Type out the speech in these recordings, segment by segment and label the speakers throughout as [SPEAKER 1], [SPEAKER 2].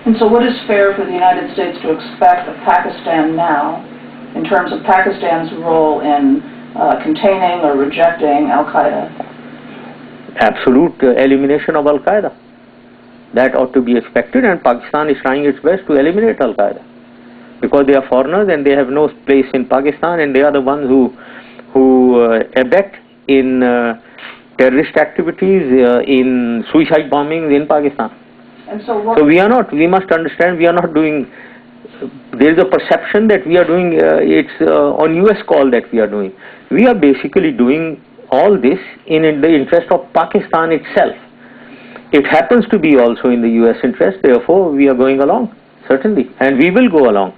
[SPEAKER 1] And so what is fair for the United States to expect of Pakistan now in terms of Pakistan's role in containing or rejecting Al-Qaeda?
[SPEAKER 2] Absolute elimination of Al-Qaeda. That ought to be expected, and Pakistan is trying its best to eliminate Al-Qaeda. Because they are foreigners and they have no place in Pakistan, and they are the ones who abet in terrorist activities, in suicide bombings in Pakistan.
[SPEAKER 1] And so
[SPEAKER 2] we must understand, we are not doing, there is a perception that we are doing, it's on US call that we are doing. We are basically doing all this in the interest of Pakistan itself. It happens to be also in the US interest, therefore we are going along, certainly, and we will go along.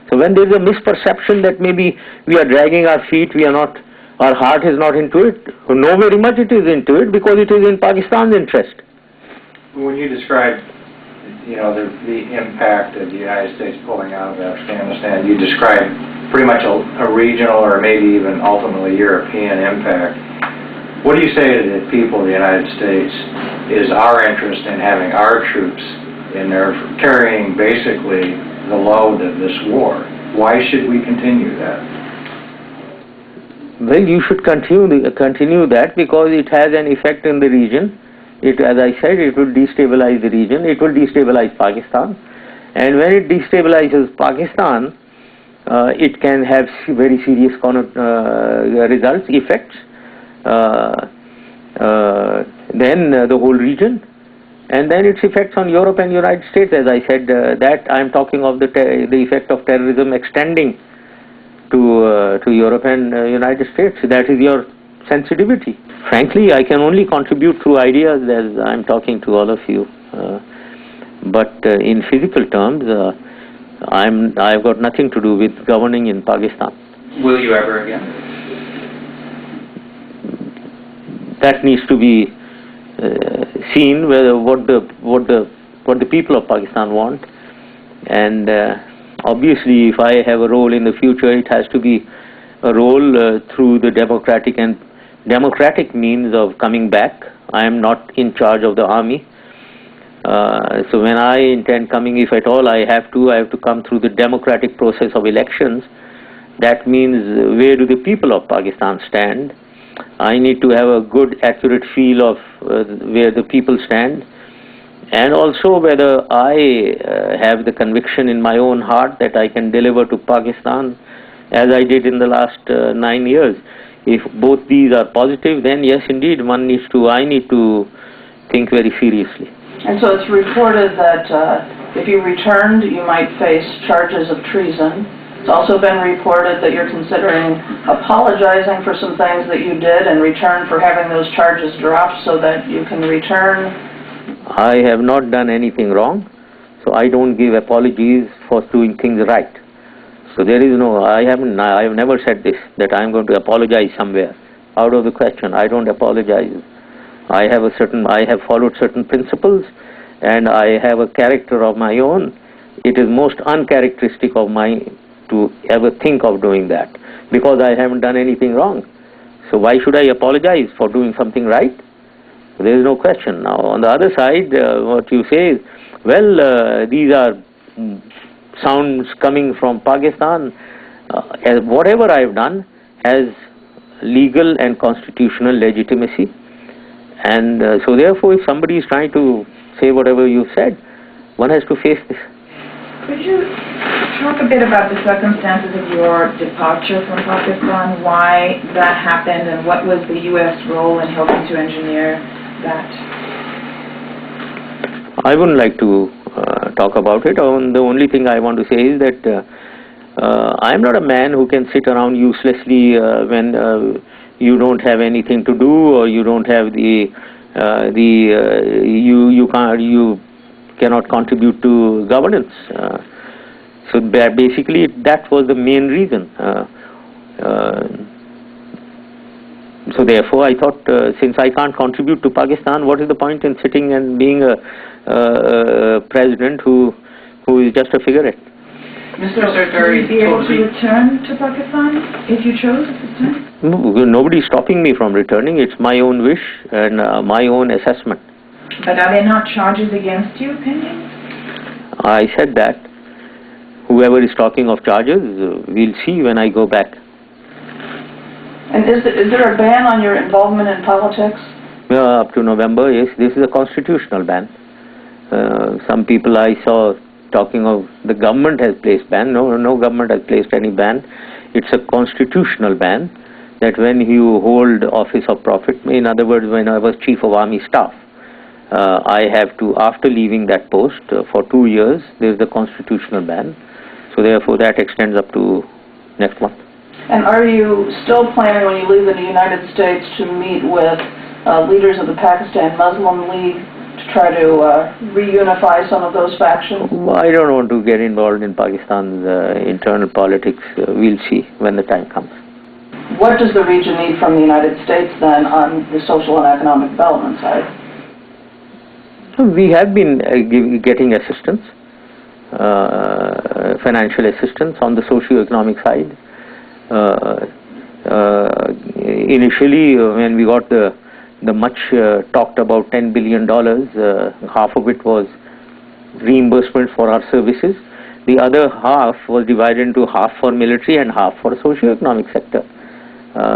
[SPEAKER 2] So when there is a misperception that maybe we are dragging our feet, we are not, our heart is not into it, no, very much it is into it because it is in Pakistan's interest.
[SPEAKER 3] When you describe, you know, the impact of the United States pulling out of Afghanistan, you describe pretty much a regional or maybe even ultimately European impact. What do you say to the people of the United States is our interest in having our troops in there carrying basically the load of this war? Why should we continue that?
[SPEAKER 2] Well, you should continue that because it has an effect in the region. As I said, it will destabilize the region, it will destabilize Pakistan, and when it destabilizes Pakistan, it can have very serious results, effects, then the whole region, and then its effects on Europe and United States. As I said, that I am talking of the effect of terrorism extending to Europe and United States. That is your sensitivity. Frankly, I can only contribute through ideas as I am talking to all of you. But in physical terms, I've got nothing to do with governing in Pakistan.
[SPEAKER 4] Will you ever again?
[SPEAKER 2] That needs to be seen whether what the people of Pakistan want, and obviously, if I have a role in the future, it has to be a role through the democratic means of coming back. I am not in charge of the army. So when I intend coming, if at all I have to come through the democratic process of elections. That means where do the people of Pakistan stand? I need to have a good, accurate feel of where the people stand, and also whether I have the conviction in my own heart that I can deliver to Pakistan as I did in the last 9 years. If both these are positive, then yes, indeed, I need to think very seriously.
[SPEAKER 1] And so it's reported that if you returned, you might face charges of treason. It's also been reported that you're considering apologizing for some things that you did in return for having those charges dropped so that you can return.
[SPEAKER 2] I have not done anything wrong, so I don't give apologies for doing things right. So there is no, I have never said this, that I am going to apologize somewhere. Out of the question, I don't apologize. I have followed certain principles, and I have a character of my own. It is most uncharacteristic of mine to ever think of doing that, because I haven't done anything wrong. So why should I apologize for doing something right? There is no question. Now, on the other side, what you say is, well, these are sounds coming from Pakistan. As whatever I have done has legal and constitutional legitimacy, and so therefore, if somebody is trying to say whatever you said, one has to face this.
[SPEAKER 5] Could you talk a bit about the circumstances of your departure from Pakistan, why that happened, and what was the U.S. role in helping to engineer that?
[SPEAKER 2] I wouldn't like to talk about it. The only thing I want to say is that I am not a man who can sit around uselessly when you don't have anything to do, or you don't have you cannot contribute to governance. So basically, that was the main reason. So therefore, I thought, since I can't contribute to Pakistan, what is the point in sitting and being a president who is just a figurehead?
[SPEAKER 5] Mr. Secretary, would you be able to return to Pakistan if you chose at this time?
[SPEAKER 2] No, nobody is stopping me from returning. It's my own wish and my own assessment.
[SPEAKER 5] But are there not charges against you pending?
[SPEAKER 2] I said that whoever is talking of charges, we'll see when I go back.
[SPEAKER 1] And is there a ban on your involvement in politics?
[SPEAKER 2] Up to November, yes, this is a constitutional ban. Some people I saw talking of the government has placed ban. No government has placed any ban. It's a constitutional ban that when you hold office of profit, in other words, when I was Chief of Army Staff, I have to, after leaving that post for 2 years, there is a constitutional ban. So therefore that extends up to next month.
[SPEAKER 1] And are you still planning, when you leave the United States, to meet with leaders of the Pakistan Muslim League to try to reunify some of those factions?
[SPEAKER 2] Well, I don't want to get involved in Pakistan's internal politics. We'll see when the time comes.
[SPEAKER 1] What does the region need from the United States then on the social and economic development side?
[SPEAKER 2] So we have been getting assistance, financial assistance on the socio-economic side. Initially, when we got the much talked about $10 billion, half of it was reimbursement for our services. The other half was divided into half for military and half for socio-economic sector,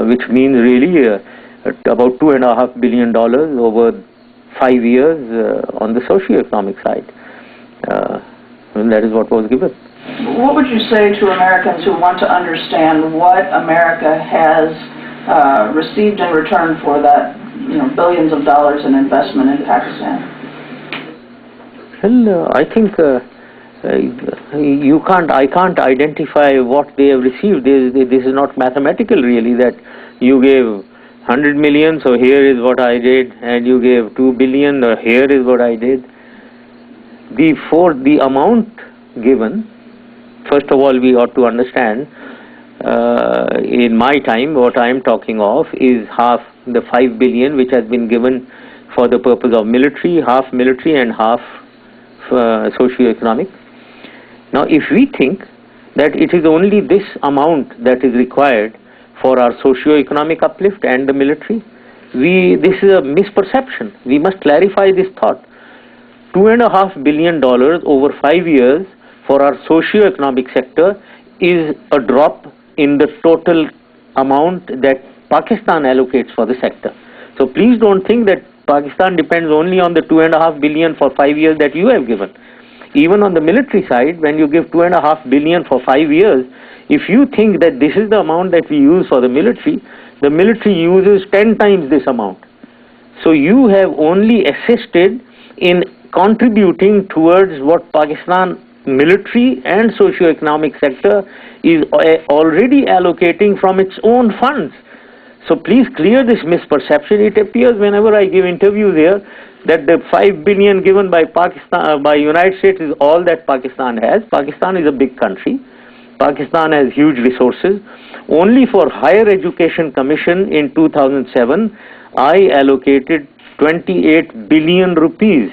[SPEAKER 2] which means really about $2.5 billion over 5 years on the socio-economic side. And that is what was given.
[SPEAKER 1] What would you say to Americans who want to understand what America has received in return for that, billions of dollars in investment in Pakistan?
[SPEAKER 2] Well, I think I can't identify what they have received. This is not mathematical really, that you gave 100 million, so here is what I did, and you gave 2 billion, here is what I did. For the amount given, first of all, we ought to understand, in my time, what I am talking of is half the 5 billion which has been given for the purpose of military, half military and half socio-economic. Now, if we think that it is only this amount that is required for our socio-economic uplift and the military, this is a misperception. We must clarify this thought. $2.5 billion over 5 years for our socio-economic sector is a drop in the total amount that Pakistan allocates for the sector. So please don't think that Pakistan depends only on the $2.5 billion for 5 years that you have given. Even on the military side, when you give $2.5 billion for 5 years, if you think that this is the amount that we use for the military uses 10 times this amount. So you have only assisted in contributing towards what Pakistan military and socio-economic sector is already allocating from its own funds. So please clear this misperception. It appears whenever I give interviews here that the 5 billion given by Pakistan, by United States, is all that Pakistan has. Pakistan is a big country. Pakistan has huge resources. Only for Higher Education Commission in 2007, I allocated 28 billion rupees.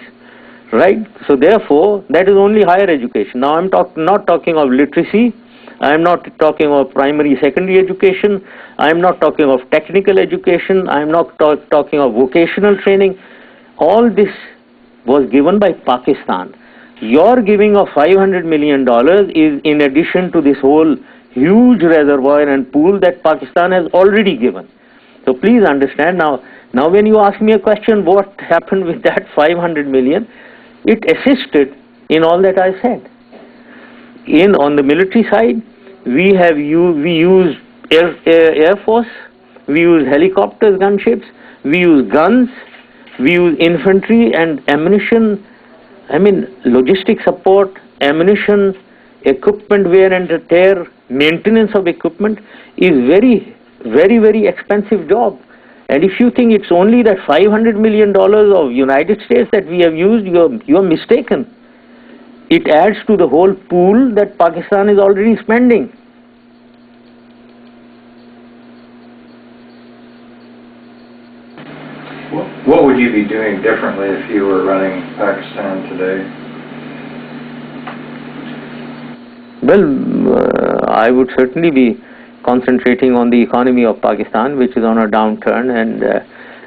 [SPEAKER 2] Right? So therefore, that is only higher education. Now I'm not talking of literacy, I am not talking of primary, secondary education, I am not talking of technical education, I am not talking of vocational training. All this was given by Pakistan. Your giving of $500 million is in addition to this whole huge reservoir and pool that Pakistan has already given. So please understand, now when you ask me a question, what happened with that 500 million, it assisted in all that I said. On the military side, we use Air Force, we use helicopters, gunships, we use guns, we use infantry and ammunition. I mean, logistic support, ammunition, equipment wear and tear, maintenance of equipment is very, very, very expensive job. And if you think it's only that $500 million of United States that we have used, you are mistaken. It adds to the whole pool that Pakistan is already spending.
[SPEAKER 3] What would you be doing differently if you were running Pakistan today?
[SPEAKER 2] Well, I would certainly be concentrating on the economy of Pakistan, which is on a downturn, and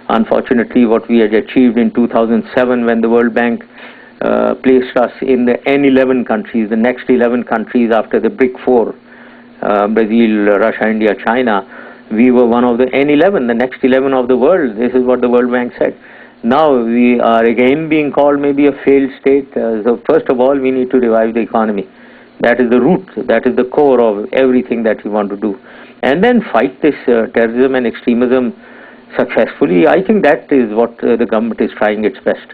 [SPEAKER 2] unfortunately what we had achieved in 2007 when the World Bank placed us in the N11 countries, the next 11 countries after the BRIC 4, Brazil, Russia, India, China. We were one of the N11, the next 11 of the world. This is what the World Bank said. Now we are again being called maybe a failed state. So first of all, we need to revive the economy. That is the root, that is the core of everything that we want to do. And then fight this terrorism and extremism successfully. I think that is what the government is trying its best.